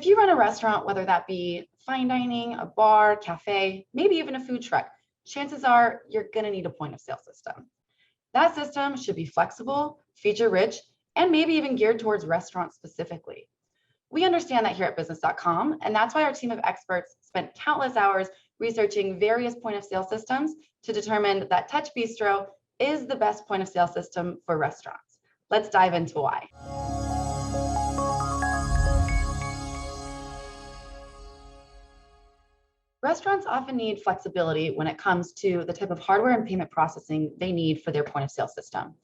If you run a restaurant, whether that be fine dining, a bar, cafe, maybe even a food truck, chances are you're going to need a point of sale system. That system should be flexible, feature rich, and maybe even geared towards restaurants specifically. We understand that here at business.com, and that's why our team of experts spent countless hours researching various point of sale systems to determine that TouchBistro is the best point of sale system for restaurants. Let's dive into why. Restaurants often need flexibility when it comes to the type of hardware and payment processing they need for their point of sale system.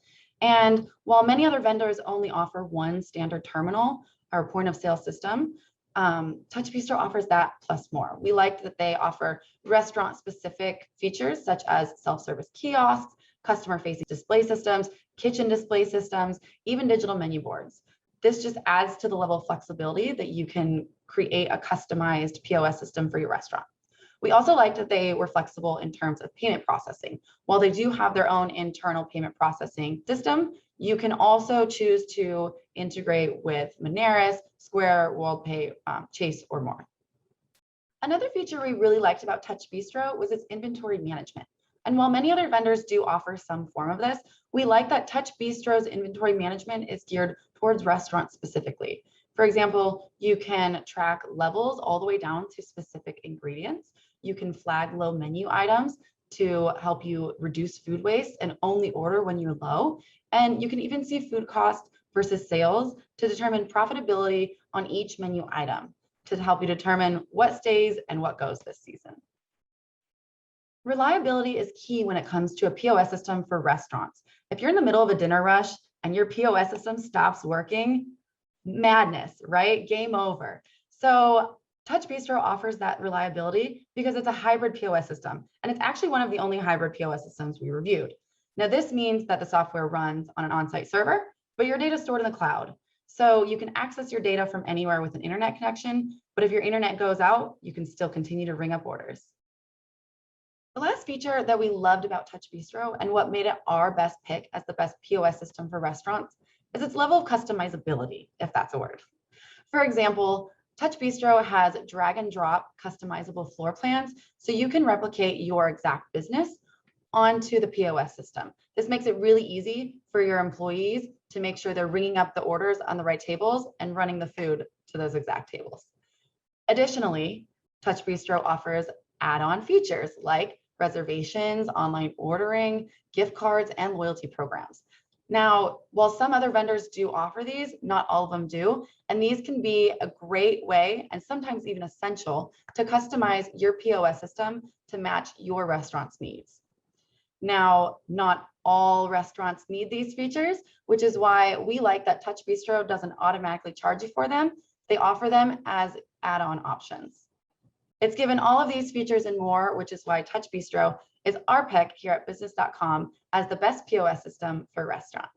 And while many other vendors only offer one standard terminal or point of sale system, TouchBistro offers that plus more. We like that they offer restaurant specific features such as self-service kiosks, customer facing display systems, kitchen display systems, even digital menu boards. This just adds to the level of flexibility that you can create a customized POS system for your restaurant. We also liked that they were flexible in terms of payment processing. While they do have their own internal payment processing system, you can also choose to integrate with Moneris, Square, WorldPay, Chase, or more. Another feature we really liked about TouchBistro was its inventory management. And while many other vendors do offer some form of this, we like that TouchBistro's inventory management is geared towards restaurants specifically. For example, you can track levels all the way down to specific ingredients. You can flag low menu items to help you reduce food waste and only order when you're low. And you can even see food cost versus sales to determine profitability on each menu item to help you determine what stays and what goes this season. Reliability is key when it comes to a POS system for restaurants. If you're in the middle of a dinner rush and your POS system stops working, madness, right? Game over. So TouchBistro offers that reliability because it's a hybrid POS system, and it's actually one of the only hybrid POS systems we reviewed. Now, this means that the software runs on an on-site server, but your data is stored in the cloud. So you can access your data from anywhere with an internet connection, but if your internet goes out, you can still continue to ring up orders. The last feature that we loved about TouchBistro and what made it our best pick as the best POS system for restaurants is its level of customizability, if that's a word. For example, TouchBistro has drag and drop customizable floor plans, so you can replicate your exact business onto the POS system. This makes it really easy for your employees to make sure they're ringing up the orders on the right tables and running the food to those exact tables. Additionally, TouchBistro offers add-on features like reservations, online ordering, gift cards, and loyalty programs. Now, while some other vendors do offer these, not all of them do, and these can be a great way and sometimes even essential to customize your POS system to match your restaurant's needs. Now, not all restaurants need these features, which is why we like that TouchBistro doesn't automatically charge you for them. They offer them as add-on options. It's given all of these features and more, which is why TouchBistro is our pick here at business.com as the best POS system for restaurants.